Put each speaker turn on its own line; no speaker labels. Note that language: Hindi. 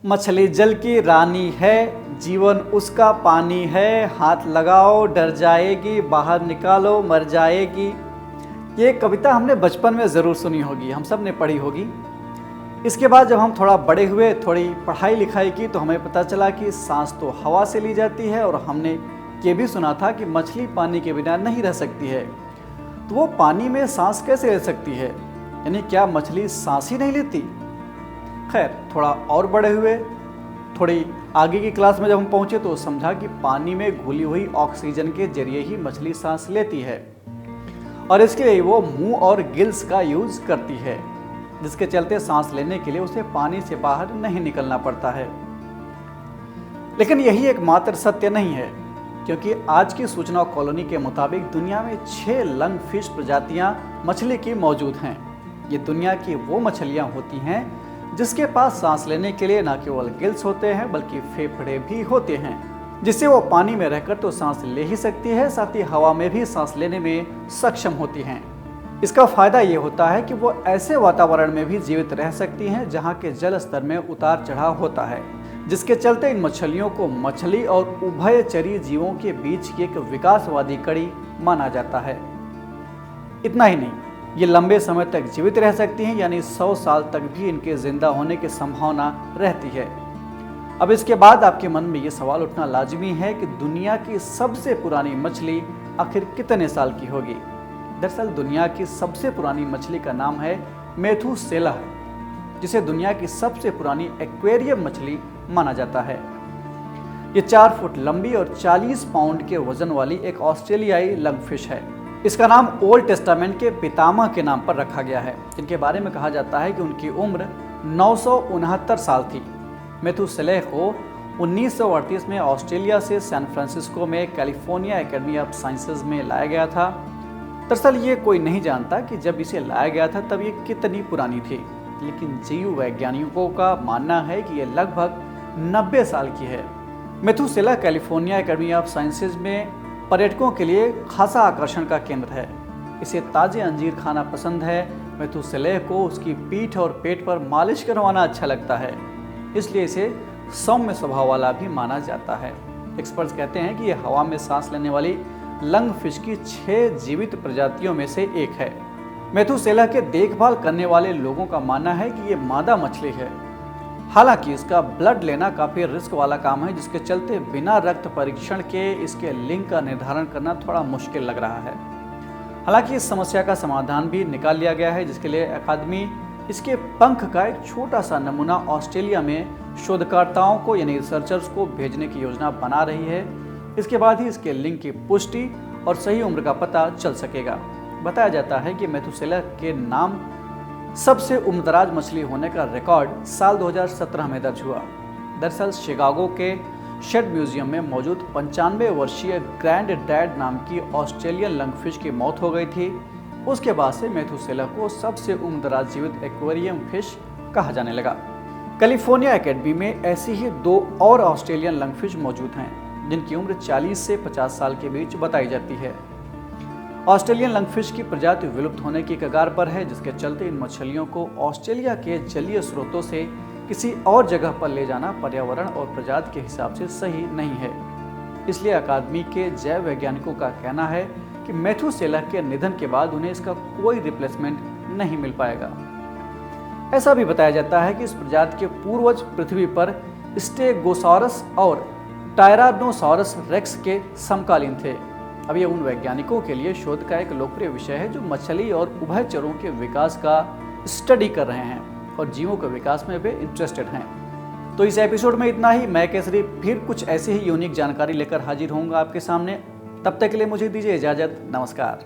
मछली जल की रानी है, जीवन उसका पानी है, हाथ लगाओ डर जाएगी, बाहर निकालो मर जाएगी। ये कविता हमने बचपन में ज़रूर सुनी होगी, हम सब ने पढ़ी होगी। इसके बाद जब हम थोड़ा बड़े हुए, थोड़ी पढ़ाई लिखाई की, तो हमें पता चला कि सांस तो हवा से ली जाती है, और हमने ये भी सुना था कि मछली पानी के बिना नहीं रह सकती है। तो वो पानी में सांस कैसे ले सकती है, यानी क्या मछली सांस ही नहीं लेती? खैर, थोड़ा और बड़े हुए, थोड़ी आगे की क्लास में जब हम पहुंचे तो समझा कि पानी में घुली हुई ऑक्सीजन के जरिए ही मछली सांस लेती है, और इसके लिए वो मुंह और गिल्स का यूज करती है, जिसके चलते सांस लेने के लिए उसे पानी से बाहर नहीं निकलना पड़ता है। लेकिन यही एकमात्र सत्य नहीं है, क्योंकि आज की सूचना कॉलोनी के मुताबिक दुनिया में 6 लंग फिश प्रजातियां मछली की मौजूद हैं। ये दुनिया की वो मछलियां होती हैं जिसके पास सांस लेने के लिए न केवल गिल्स होते हैं बल्कि फेफड़े भी होते हैं, जिससे वो पानी में रहकर तो सांस ले ही सकती है, साथ ही हवा में भी सांस लेने में सक्षम होती हैं। इसका फायदा ये होता है कि वो ऐसे वातावरण में भी जीवित रह सकती हैं जहाँ के जल स्तर में उतार चढ़ाव होता है, जिसके चलते इन मछलियों को मछली और उभयचरी जीवों के बीच की एक विकासवादी कड़ी माना जाता है। इतना ही नहीं, ये लंबे समय तक जीवित रह सकती हैं, यानी 100 साल तक भी इनके जिंदा होने की संभावना रहती है। अब इसके बाद आपके मन में ये सवाल उठना लाजमी है कि दुनिया की सबसे पुरानी मछली आखिर कितने साल की होगी। दरअसल दुनिया की सबसे पुरानी मछली का नाम है मेथुसेलह, जिसे दुनिया की सबसे पुरानी एक्वेरियम मछली माना जाता है। ये 4 फुट लंबी और 40 पाउंड के वजन वाली एक ऑस्ट्रेलियाई लंगफिश है। इसका नाम ओल्ड टेस्टामेंट के पितामह के नाम पर रखा गया है, जिनके बारे में कहा जाता है कि उनकी उम्र 969 साल थी। मेथुसेलह को 1938 में ऑस्ट्रेलिया से सैन फ्रांसिस्को में कैलिफोर्निया एकेडमी ऑफ साइंसेज में लाया गया था। दरअसल ये कोई नहीं जानता कि जब इसे लाया गया था तब ये कितनी पुरानी थी, लेकिन जीव वैज्ञानिकों का मानना है कि ये लगभग 90 साल की है। Methuselah California academy of sciences में पर्यटकों के लिए खासा आकर्षण का केंद्र है। इसे ताजे अंजीर खाना पसंद है। मेथुसेलह को उसकी पीठ और पेट पर मालिश करवाना अच्छा लगता है, इसलिए इसे सौम्य स्वभाव वाला भी माना जाता है। एक्सपर्ट्स कहते हैं कि यह हवा में सांस लेने वाली लंग फिश की 6 जीवित प्रजातियों में से एक है। मेथुसेलह के देखभाल करने वाले लोगों का मानना है कि ये मादा मछली है। हालांकि इसका ब्लड लेना काफ़ी रिस्क वाला काम है, जिसके चलते बिना रक्त परीक्षण के इसके लिंग का निर्धारण करना थोड़ा मुश्किल लग रहा है। हालांकि इस समस्या का समाधान भी निकाल लिया गया है, जिसके लिए अकादमी इसके पंख का एक छोटा सा नमूना ऑस्ट्रेलिया में शोधकर्ताओं को यानी रिसर्चर्स को भेजने की योजना बना रही है। इसके बाद ही इसके लिंग की पुष्टि और सही उम्र का पता चल सकेगा। बताया जाता है कि मेथुसेलह के नाम सबसे उम्रदराज मछली होने का रिकॉर्ड साल 2017 में दर्ज हुआ। दरअसल शिकागो के शेड म्यूजियम में मौजूद 95 वर्षीय ग्रैंड डैड नाम की ऑस्ट्रेलियन लंगफिश की मौत हो गई थी। उसके बाद से मेथुसेलह को सबसे उम्रदराज जीवित एक्वेरियम फिश कहा जाने लगा। कैलिफोर्निया एकेडमी में ऐसी ही 2 और ऑस्ट्रेलियन लंगफिश मौजूद हैं, जिनकी उम्र 40 से 50 साल के बीच बताई जाती है। ऑस्ट्रेलियन लंगफिश की प्रजाति विलुप्त होने की कगार पर है, जिसके चलते इन मछलियों को ऑस्ट्रेलिया के जलीय स्रोतों से किसी और जगह पर ले जाना पर्यावरण और प्रजाति के हिसाब से सही नहीं है। इसलिए अकादमी के जैव वैज्ञानिकों का कहना है कि मेथुसेलह के निधन के बाद उन्हें इसका कोई रिप्लेसमेंट नहीं मिल पाएगा। ऐसा भी बताया जाता है कि इस प्रजाति के पूर्वज पृथ्वी पर स्टेगोसॉरस और टायरानोसॉरस रेक्स के समकालीन थे। अब ये उन वैज्ञानिकों के लिए शोध का एक लोकप्रिय विषय है जो मछली और उभयचरों के विकास का स्टडी कर रहे हैं और जीवों के विकास में भी इंटरेस्टेड हैं। तो इस एपिसोड में इतना ही। मैं केसरी फिर कुछ ऐसी ही यूनिक जानकारी लेकर हाजिर होऊंगा आपके सामने। तब तक के लिए मुझे दीजिए इजाजत। नमस्कार।